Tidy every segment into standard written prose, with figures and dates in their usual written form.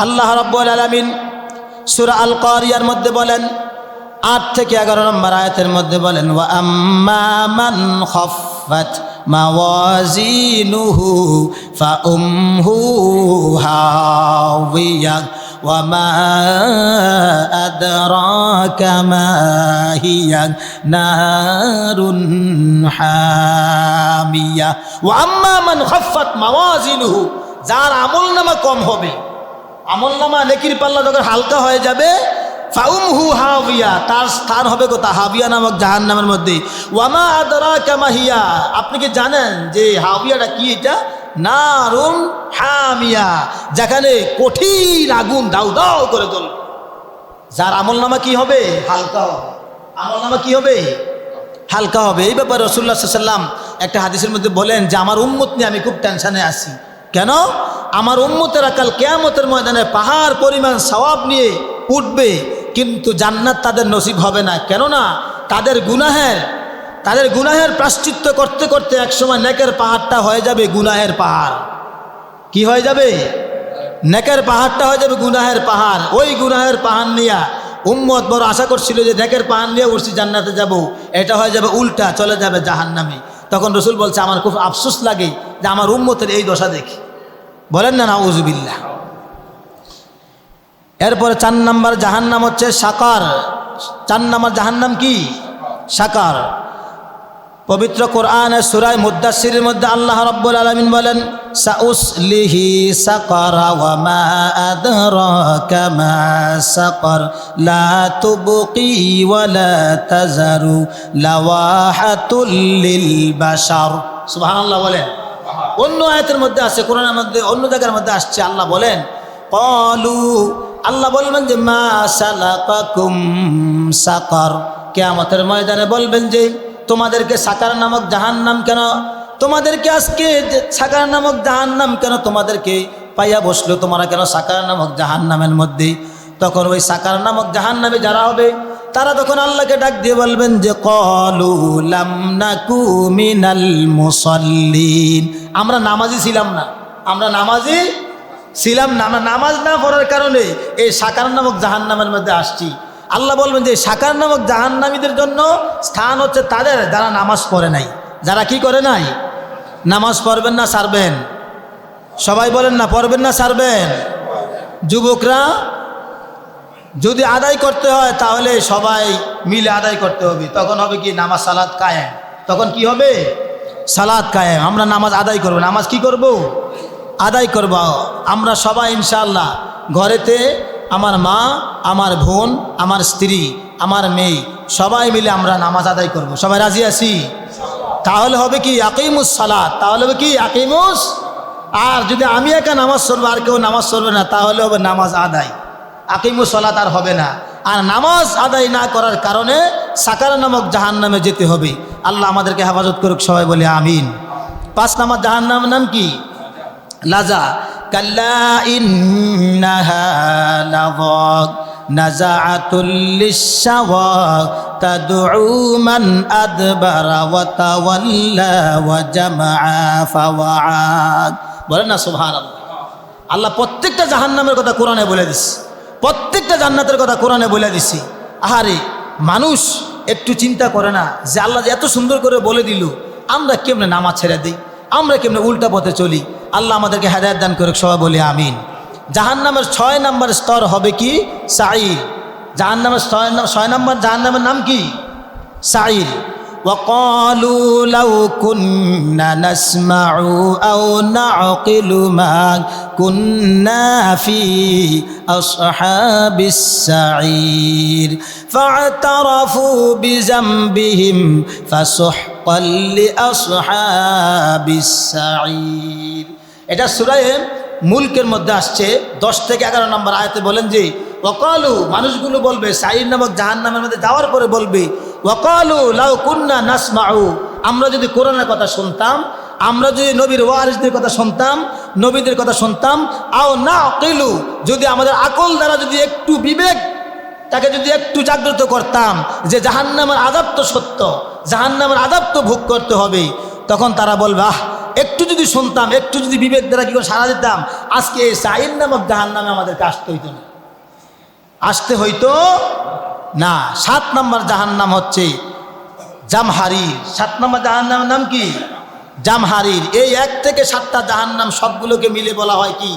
আল্লাহ রাব্বুল আলামিন সূরা আল কারিয়ার মধ্যে বলেন 8 থেকে 11 নম্বর আয়াতের মধ্যে বলেন, ওয়া আম্মা মান খাফফাত মাওয়াজিনুহু ফাউমহু হাওিয়া ওয়া মা আদরাকা মা হিয়া নারুন হামিয়া। ওয়া আম্মা মান খাফফাত মাওয়াজিনুহু, যার আমলনামা কম হবে, আমলনামা নেকির পাল্লা যখন হালকা হয়ে যাবে, ফাউমহু হাবিয়া, তার স্থান হবে কোথা? হাবিয়া নামক জাহান্নামের মধ্যে। ওয়ামা আদরাকা মা হিয়া, আপনি কি জানেন যে হাবিয়াটা কি? এটা নারুন হামিয়া, যেখানে কঠিন আগুন দাউ দাউ করে জ্বলবে। যার আমলনামা কি হবে? হালকা হবে। আমলনামা কি হবে? হালকা হবে। এই ব্যাপারে রাসূলুল্লাহ সাল্লাল্লাহু আলাইহি ওয়াসাল্লাম একটা হাদিসের মধ্যে বলেন যে আমার উম্মত নিয়ে আমি খুব টেনশনে আছি। কেন? আমার উম্মতেরা কাল কিয়ামতের ময়দানে পাহাড় পরিমাণ সওয়াব নিয়ে উঠবে, কিন্তু জান্নাত তাদের নসিব হবে না। কেননা তাদের গুনাহের প্রায়শ্চিত্ত করতে করতে একসময় নেকের পাহাড়টা হয়ে যাবে গুনাহের পাহাড়। কি হয়ে যাবে? নেকের পাহাড়টা হয়ে যাবে গুনাহের পাহাড়। ওই গুনাহের পাহাড় নিয়ে উম্মত বড় আশা করছিল যে নেকের পাহাড় নিয়ে উঠছি জান্নাতে যাব, এটা হয়ে যাবে উল্টা, চলে যাবে জাহান্নামে। তখন রাসূল বলছে আমার খুব আফসোস লাগে যে আমার উম্মতের এই দশা দেখি। বলেন না নাউযুবিল্লাহ। এরপরে 4 নম্বর জাহান্নাম হচ্ছে সাকার। 4 নম্বর জাহান্নাম কি? সাকার। পবিত্র কোরআনে সূরা মুদ্দাসসিরের মধ্যে আল্লাহ রাব্বুল আলামিন বলেন, সাউসলিহি সাকারা ওয়া মা আদরাকা মা সাকার লা তুবকি ওয়া লা তাজারু লাওয়াহাতুল লিল বাশার। সুবহানাল্লাহ বলেন। অন্য আয়াতের মধ্যে আছে, কোরআনের মধ্যে অন্য জায়গার মধ্যে আসছে, আল্লাহ বলেন ক্বালু, আল্লাহ বলবেন যে মা সালাকাকুম সাকার, কিয়ামতের ময়দানে বলবেন যে তোমাদেরকে সাকার নামক জাহান্নাম কেন, তোমাদেরকে আজকে সাকার নামক জাহান্নাম কেন তোমাদেরকে পাইয়া বসলো, তোমরা কেন সাকার নামক জাহান্নামের মধ্যে? তখন ওই সাকার নামক জাহান্নামে যারা হবে তারা তখন আল্লাহকে ডাক দিয়ে বলবেন যে ক্বালু লাম নাকু মিনাল মুসাল্লিন, আমরা নামাজি ছিলাম না, আমরা নামাজি ছিলাম না, আমরা নামাজ না পড়ার কারণে এই সাকার নামক জাহান্নামের মধ্যে আসছি। আল্লাহ বলবেন যে সাকার নামক জাহান্নামীদের জন্য স্থান হচ্ছে তাদের যারা নামাজ পড়ে নাই। যারা কি করে নাই? নামাজ পড়বেন না ছাড়বেন? সবাই বলেন না, পড়বেন না ছাড়বেন? যুবকরা যদি আদায় করতে হয় তাহলে সবাই মিলে আদায় করতে হবে, তখন হবে কি নামাজ সালাত কায়েম। তখন কি হবে? সালাত কায়েম। আমরা নামাজ আদায় করব। নামাজ কি করব? আদায় করব। আমরা সবাই ইনশাআল্লাহ ঘরেতে, আমার মা, আমার বোন, আমার স্ত্রী, আমার মেয়ে, সবাই মিলে আমরা নামাজ আদায় করব। সবাই রাজি আছি? তাহলে হবে কি আকিমুস সালাত, তাহলে হবে কি আকিমুস। আর যদি আমি একা নামাজ পড়বো আর কেউ নামাজ পড়বে না, তাহলে হবে নামাজ আদায়, আকিমুস সালাত আর হবে না। আর নামাজ আদায় না করার কারণে সাকার নামক জাহান্নামে যেতে হবে। আল্লাহ আমাদেরকে হেফাজত করুক, সবাই বলে আমিন। 5 নম্বর জাহান্নামের নাম কি? লাজা। কাল্লা ইন্নাহা লাযা নাযাআতুল লিশ-শাওয়া তাদউ মান আদবারা ওয়া তাওয়াল্লা ওয়া জামাআ ফাওয়া। বলেন না সুবহানাল্লাহ। আল্লাহ প্রত্যেকটা জাহান্নামের কথা কোরআনে বলে দিছে, প্রত্যেকটা জান্নাতের কথা কোরআনে বলে দিছি। আহারে মানুষ একটু চিন্তা করে না যে আল্লাহ যে এত সুন্দর করে বলে দিল, আমরা কেমনে নামাজ ছেড়ে দিই, আমরা কেমনে উল্টা পথে চলি। আল্লাহ আমাদেরকে হেদায়েত দান করুক, সবাই বলি আমিন। জাহান্নামের 6 নম্বর স্তর হবে কি? সাঈর। জাহান্নামের 6 নম্বর জাহান্নামের নাম কি? সাঈর। وقالوا لو كنا نسمع أو نعقل ما كنا في أصحاب السعير فاعترفوا بذنبهم فسحقا لأصحاب السعير। এটা সূরা মুলকের মধ্যে আসছে 10 থেকে 11 নম্বর আয়াতে বলেন যে ওয়াকালু, মানুষগুলো বলবে সাঈর নামক জাহান্নামের মধ্যে যাওয়ার পরে বলবে ওয়াকালু লাউ কুন্না নাসমাউ, আমরা যদি কোরআনের কথা শুনতাম, আমরা যদি নবীর ওয়ারিসদের কথা শুনতাম, নবীদের কথা শুনতাম, আও নাকিলু, যদি আমাদের আকল দ্বারা যদি একটু বিবেক তাকে যদি একটু জাগ্রত করতাম যে জাহান্নামের আযাব তো সত্য, জাহান্নামের আযাব তো ভোগ করতে হবে, তখন তারা বলবে আহ একটু যদি শুনতাম, একটু যদি বিবেক দ্বারা কি করে সারা দিতাম, আজকে এই 4 নামক জাহান্নামে আমাদেরকে আসতে হইতো না, আসতে হইতো না। 7 নম্বর জাহান্নাম হচ্ছে জামহারির। 7 নম্বর জাহান্নামের নাম কি? জামহারির। এই 1 থেকে 7টা জাহান্নাম সবগুলোকে মিলে বলা হয় কি?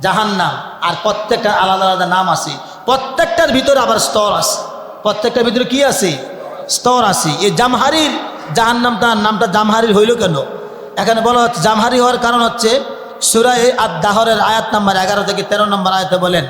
জাহান্নাম। আর প্রত্যেকটা আলাদা আলাদা নাম আছে, প্রত্যেকটার ভিতরে আবার স্তর আছে, প্রত্যেকটার ভিতরে কি আছে? স্তর আছে। এই জামহারির জাহান্নামটার নামটা জামহারির হইল কেন? এখানে বলা হচ্ছে জামহারি হওয়ার কারণ হচ্ছে সূরা আদ-দাহরের আয়াত নাম্বার 11 থেকে 13 নম্বর আয়াতে বলেন,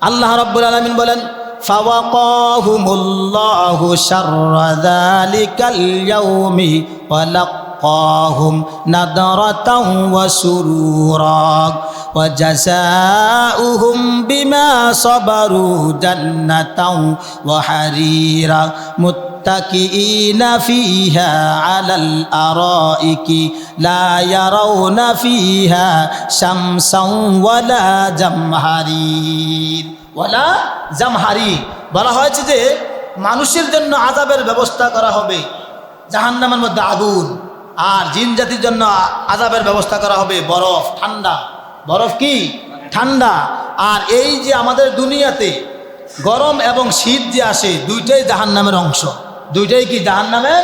আল্লাহ রাব্বুল আলামিন বলেন, ফাওয়াকাহুমুল্লাহু শাররা যালিকাল ইয়াউমি ওয়া লাক্কাহুম নাদরাতাও ওয়া সুরুরা ওয়া জাযাউহুম বিমা সাবারু জান্নাতাও ওয়া হারিরা মুত্তাকিইনা ফিহা আলাল আরাইকি লা ইয়ারাউনা ফিহা শামসাও ওয়ালা জামহারির ওয়ালা জামহারি। বলা হয়েছে যে মানুষের জন্য আযাবের ব্যবস্থা করা হবে, জাহান্নামের মধ্যে আগুন, আর জিন জাতির জন্য আযাবের ব্যবস্থা করা হবে বরফ, ঠান্ডা। বরফ কি? ঠান্ডা। আর এই যে আমাদের দুনিয়াতে গরম এবং শীত যে আসে, দুইটাই জাহান্নামের অংশ, দুইটাই কি? জাহান্নামের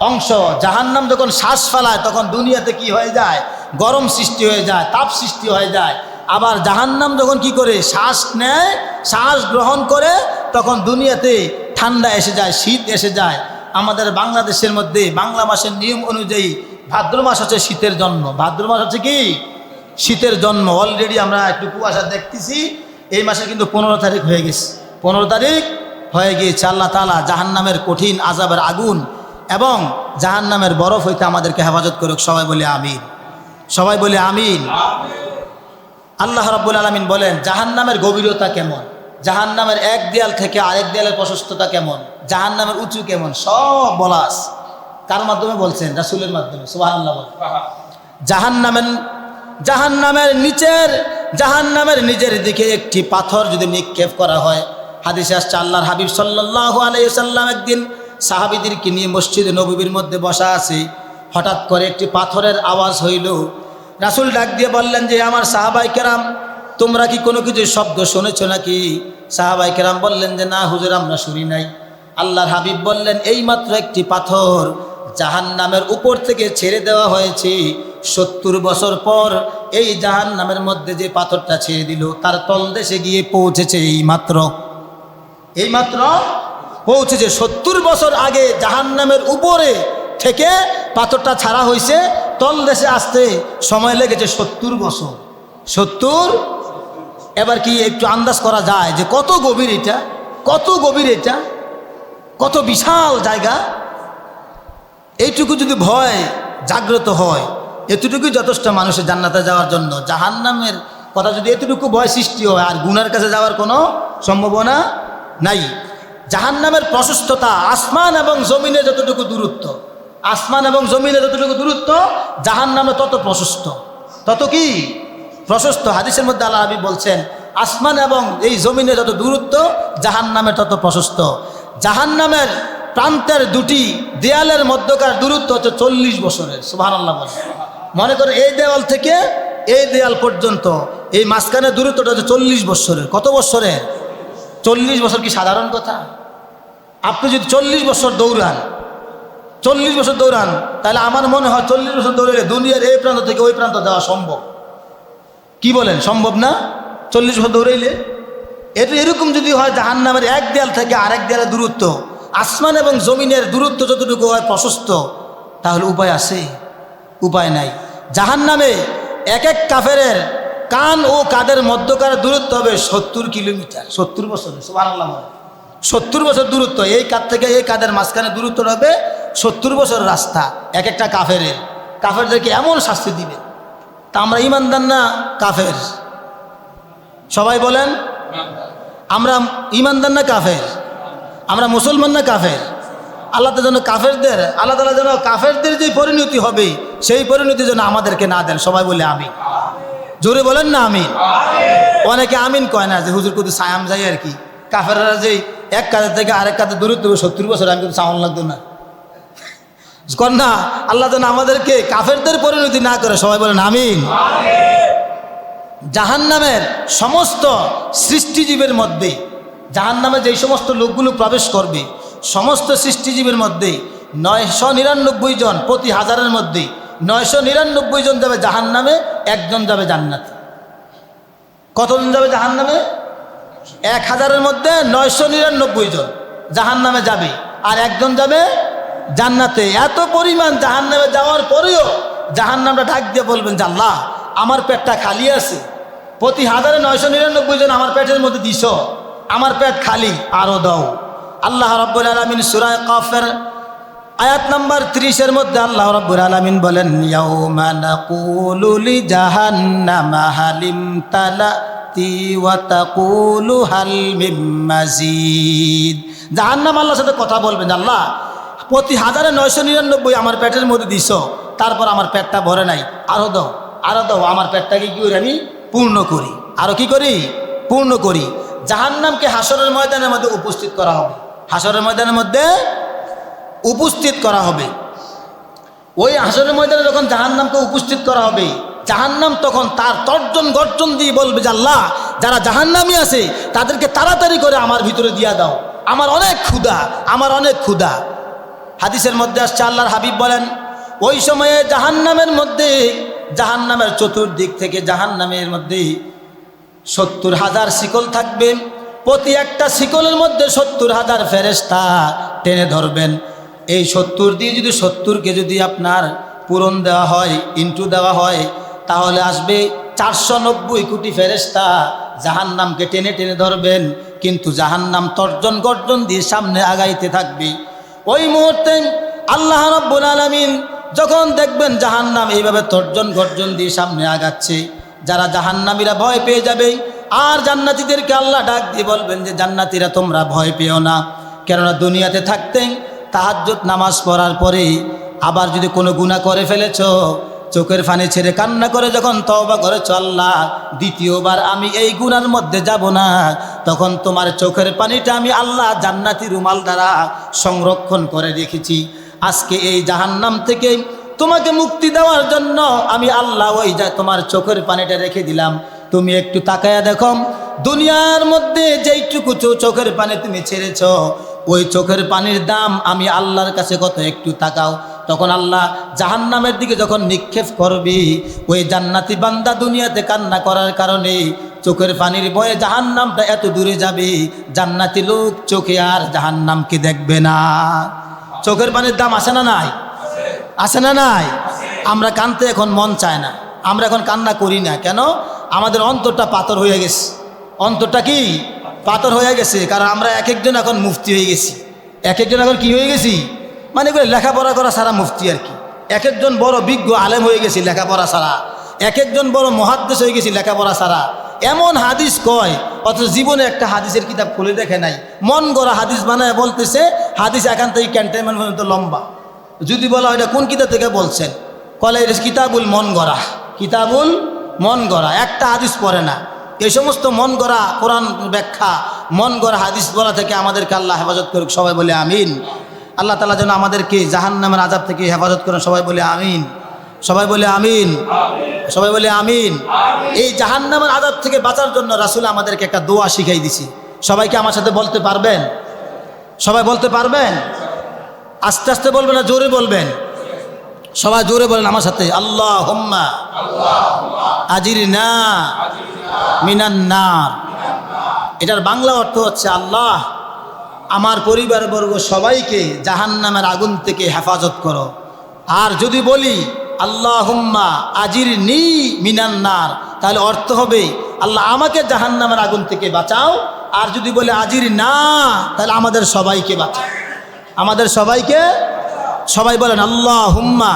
অংশ। জাহান্নাম যখন শ্বাস ফেলায় তখন দুনিয়াতে কি হয়ে যায়? গরম সৃষ্টি হয়ে যায়, তাপ সৃষ্টি হয়ে যায়। আবার জাহান্নাম যখন কি করে? শ্বাস নেয়, শ্বাস গ্রহণ করে, তখন দুনিয়াতে ঠান্ডা এসে যায়, শীত এসে যায়। আমাদের বাংলাদেশের মধ্যে বাংলা মাসের নিয়ম অনুযায়ী ভাদ্র মাস হচ্ছে শীতের জন্ম। ভাদ্র মাস হচ্ছে কি? শীতের জন্ম। অলরেডি আমরা একটু কুয়াশা দেখতেছি, এই মাসে কিন্তু 15 তারিখ হয়ে গেছে, 15 তারিখ হয়ে গিয়েছে। আল্লাহ তাআলা জাহান্নামের কঠিন আযাবের আগুন এবং জাহান্নামের বরফ হইতে আমাদেরকে হেফাজত করুক। সবাই বলে আমিন, সবাই বলে আমিন। আল্লাহ রাব্বুল আলামিন বলেন জাহান্নামের গভীরতা কেমন, জাহান্নামের এক দেয়াল থেকে আরেক দেয়ালের প্রশস্ততা কেমন, জাহান্নামের উঁচু কেমন, সব বলা আছে। কার মাধ্যমে বলছেন? রাসূলের মাধ্যমে। সুবহানাল্লাহ। জাহান্নামের নিচের দিকে একটি পাথর যদি নিক্ষেপ করা হয়, হাদিসে আসছে আল্লাহর হাবিব সাল্লাল্লাহু আলাইহি ওয়াসাল্লাম একদিন সাহাবীদেরকে নিয়ে মসজিদে নববীর মধ্যে বসা আছে, হঠাৎ করে একটি পাথরের আওয়াজ হইল। রাসূল ডাক দিয়ে বললেন যে আমার সাহাবায়ে কেরাম, তোমরা কি কোনো কিছু শব্দ শুনেছো নাকি? সাহাবায়ে কেরাম বললেন যে না হুজুর, আমরা শুনি নাই। আল্লাহর হাবিব বললেন এইমাত্র একটি পাথর জাহান্নামের উপর থেকে ছেড়ে দেওয়া হয়েছে। 70 বছর পর এই জাহান্নামের মধ্যে যে পাথরটা ছেড়ে দিল তার তলদেশে গিয়ে পৌঁছেছে এইমাত্র পৌঁছেছে। 70 বছর আগে জাহান্নামের উপরে থেকে পাথরটা ছাড়া হয়েছে, তলদেশে আসতে সময় লেগেছে 70 বছর। 70। এবার কি একটু আন্দাজ করা যায় যে কত গভীর এটা, কত গভীর এটা, কত বিশাল জায়গা। এইটুকু যদি ভয় জাগ্রত হয়, এতটুকুই যথেষ্ট মানুষের জান্নাতে যাওয়ার জন্য। জাহান্নামের কথা যদি এতটুকু ভয় সৃষ্টি হয়, আর গুনার কাছে যাওয়ার কোনো সম্ভাবনা নাই। জাহান্নামের প্রশস্ততা আসমান এবং জমিনে যতটুকু দূরত্ব, আসমান এবং জমিনে যতটুকু দূরত্ব, জাহান্নামে তত প্রশস্ত, তত কি প্রশস্ত। হাদিসের মধ্যে আল্লাহ হাবিব বলছেন আসমান এবং এই জমিনে যত দূরত্ব, জাহান্নামের তত প্রশস্ত। জাহান্নামের প্রান্তের দুটি দেয়ালের মধ্যকার দূরত্ব হচ্ছে 40 বছরের। সুবহানাল্লাহ বলে। মনে করেন এই দেয়াল থেকে এই দেয়াল পর্যন্ত এই মাঝখানের দূরত্বটা হচ্ছে 40 বছরের। কত বছরের? 40 বছর। কি সাধারণ কথা? আপনি যদি 40 বছর দৌড়ান, 40 বছর দৌড়ান, তাহলে আমার মনে হয় 40 বছর দৌড়ালে দুনিয়ার এই প্রান্ত থেকে ওই প্রান্ত যাওয়া সম্ভব। কি বলেন, সম্ভব না? 40 বছর দৌড়াইলে। এটা এরকম যদি হয় জাহান্নামের এক দেয়াল থেকে আরেক দেয়ালের দূরত্ব, আসমান এবং জমিনের দূরত্ব যতটুকু হয় প্রশস্ত, তাহলে উপায় আছে? উপায় নাই। জাহান্নামে এক এক কাফেরের কান ও কাদের মধ্যকার দূরত্ব হবে 70 কিলোমিটার। 70 বছরে। সুবহানাল্লাহ। 70 বছর দূরত্ব, এই কাদ থেকে এই কাদের মাঝখানে দূরত্ব হবে 70 বছর রাস্তা এক একটা কাফেরের। কাফেরদেরকে এমন শাস্তি দিবে। তা আমরা ইমানদার না কাফের? সবাই বলেন, আমরা ইমানদার না কাফের? আমরা মুসলমান না কাফের? আল্লাহ যেন কাফেরদের, আল্লাহ তাআলা যেন কাফেরদের যে পরিণতি হবে সেই পরিণতি যেন আমাদেরকে না দেন। সবাই বলে আমিন। জোরে বলেন না আমিন। অনেকে আমিন কয় না, যে হুজুর কত সায়াম যাই আর কি। কাফেররা যে এক কাদের থেকে আরেক কাদের দূরত্ব 70 বছর, আমি কিন্তু সাউন্ড লাগতো না। কন্যা আল্লাহ যেন আমাদেরকে কাফেরদের পরিণতি না করে, সবাই বলেন আমিন। জাহান্নামের সমস্ত সৃষ্টিজীবের মধ্যে, জাহান্নামে যেই সমস্ত লোকগুলো প্রবেশ করবে সমস্ত সৃষ্টিজীবের মধ্যে 999 জন, প্রতি হাজারের মধ্যে 999 জন যাবে জাহান্নামে, একজন যাবে জান্নাতে। কতজন যাবে জাহান্নামে? 1000-এর মধ্যে 999 জন জাহান্নামে যাবে, আর একজন যাবে জান্নাতে। এত পরিমাণ জাহান্নামে যাওয়ার পরেও জাহান্নামটা ডাক দিয়ে বলবেন যে আল্লাহ আমার পেটটা খালি আছে, প্রতি 999 জন আমার পেটের মধ্যে দিছ, আমার পেট খালি, আরো দাও। আল্লাহ রাব্বুল আলামিন সূরা কাফের আয়াত নাম্বার 30-এর মধ্যে আল্লাহ রাব্বুল আলামিন বলেন, ইয়াউমা নাকুলু লিজাহান্নামা হালিম তালাতি ওয়া তাকুলু হাল মিম মাজিদ। জাহান্নাম আল্লাহর সাথে কথা বলবেন, আল্লাহ প্রতি 999 আমার পেটের মধ্যে দিছ, তারপর আমার পেটটা ভরে নাই, আরো দাও, আরো দাও, আমার পেটটাকে কি করি আমি পূর্ণ করি, আরো কি করি পূর্ণ করি। জাহান্নামকে হাসরের ময়দানের মধ্যে উপস্থিত করা হবে, হাসরের ময়দানের মধ্যে উপস্থিত করা হবে। ওই হাসরের ময়দানে যখন জাহান্নামকে উপস্থিত করা হবে, জাহান্নাম তখন তার তর্জন গর্জন দিয়ে বলবে যে আল্লাহ যারা জাহান্নামী আছে তাদেরকে তাড়াতাড়ি করে আমার ভিতরে দিয়া দাও, আমার অনেক ক্ষুধা, আমার অনেক ক্ষুধা। হাদিসের মধ্যে আসছে আল্লাহর হাবিব বলেন, ওই সময়ে জাহান্নামের মধ্যে, জাহান্নামের চতুর্দিক থেকে জাহান্নামের মধ্যে 70,000 শিকল থাকবে, প্রতি একটা শিকলের মধ্যে 70,000 ফেরেশতা টেনে ধরবেন। এই 70 দিয়ে যদি 70কে যদি আপনার পূরণ দেওয়া হয়, ইন্টু দেওয়া হয়, তাহলে আসবে 490 কোটি ফেরেশতা জাহান্নামকে টেনে টেনে ধরবেন। কিন্তু জাহান্নাম তর্জন গর্জন দিয়ে সামনে আগাইতে থাকবে। ওই মুহূর্তে আল্লাহ রাব্বুল আলামিন যখন দেখবেন জাহান্নাম এইভাবে তর্জন গর্জন দিয়ে সামনে আগাচ্ছে, যারা জাহান্নামীরা ভয় পেয়ে যাবে, আর জান্নাতীদেরকে আল্লাহ ডাক দিয়ে বলবেন যে জান্নাতীরা তোমরা ভয় পেও না, কেননা দুনিয়াতে থাকতে তাহাজ্জুদ নামাজ পড়ার পরে আবার যদি কোনো গুনাহ করে ফেলেছ, চোখের পানি ছেড়ে কান্না করে যখন তওবা করেছ, আল্লাহ দ্বিতীয়বার আমি এই গুনার মধ্যে যাব না, তখন তোমার চোখের পানিটা আমি আল্লাহ জান্নাতি রুমাল দ্বারা সংরক্ষণ করে রেখেছি। আজকে এই জাহান্নাম থেকে তোমাকে মুক্তি দেওয়ার জন্য আমি আল্লাহ ওই তোমার চোখের পানিটা রেখে দিলাম। তুমি একটু তাকায়া দেখো, দুনিয়ার মধ্যে যেইটুকু চোখের পানি তুমি ছেড়েছ, ওই চোখের পানির দাম আমি আল্লাহর কাছে কত, একটু তাকাও। তখন আল্লাহ জাহান্নামের দিকে যখন নিক্ষেপ করবি, ওই জান্নাতি বান্দা দুনিয়াতে কান্না করার কারণে চোখের পানির বয়ে জাহান্নামটা এত দূরে যাবে, জান্নাতি লোক চোখে আর জাহান্নামকে দেখবে না। চোখের পানির দাম আসে না নাই? আসে না নাই? আমরা কানতে এখন মন চায় না, আমরা এখন কান্না করি না। কেন? আমাদের অন্তরটা পাথর হয়ে গেছে। অন্তরটা কি পাথর হয়ে গেছে? কারণ আমরা এক একজন এখন মুফতি হয়ে গেছি। এক একজন এখন কি হয়ে গেছি? মানে করে লেখাপড়া করা সারা মুফতি আর কি। এক একজন বড় বিজ্ঞ আলেম হয়ে গেছি লেখাপড়া ছাড়া, এক একজন বড় মহাদ্দেশ হয়ে গেছি লেখাপড়া ছাড়া। এমন হাদিস কয়, অথচ জীবনে একটা হাদিসের কিতাব খুলে দেখে নাই। মন গড়া হাদিস বানায় বলতেছে, হাদিস এখান থেকে ক্যান্টনমেন্ট পর্যন্ত লম্বা। যদি বলা হয় এটা কোন কিতাব থেকে বলছেন, কলে এটা কিতাবুল মন গড়া, কিতাবুল মন গড়া। একটা হাদিস পড়ে না। এই সমস্ত মন গড়া কোরআন ব্যাখ্যা, মন গড়া হাদিস বলা থেকে আমাদেরকে আল্লাহ হেফাজত করুক। সবাই বলে আমিন। আল্লাহ তাআলা যেন আমাদেরকে জাহান্নামের আযাব থেকে হেফাজত করেন। সবাই বলে আমিন। সবাই বলে আমিন। সবাই বলে আমিন। এই জাহান্নামের আযাব থেকে বাঁচার জন্য রাসূল আমাদেরকে একটা দোয়া শিখাই দিছি। সবাইকে আমার সাথে বলতে পারবেন? সবাই বলতে পারবেন? আস্তে আস্তে বলবেন না জোরে বলবেন? সবাই জোরে বলেন আমার সাথে, আল্লাহুম্মা আজিরনা মিনান নার। এটার বাংলা অর্থ হচ্ছে, আল্লাহ আমার পরিবারবর্গ সবাইকে জাহান্নামের আগুন থেকে হেফাজত করো। আর যদি বলি আল্লাহুম্মা আজিরনি মিনান নার, তাহলে অর্থ হবে আল্লাহ আমাকে জাহান্নামের আগুন থেকে বাঁচাও। আর যদি বলে আজির না, তাহলে আমাদের সবাইকে বাঁচাও, আমাদের সবাইকে। সবাই বলেন আল্লাহুম্মা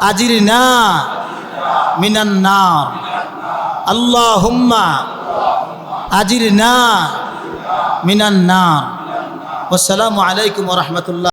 আজিরনা মিনান নার, আল্লাহুম্মা আজিরনা মিনান নার। আসসালামু আলাইকুম ওয়া রাহমাতুল্লাহ।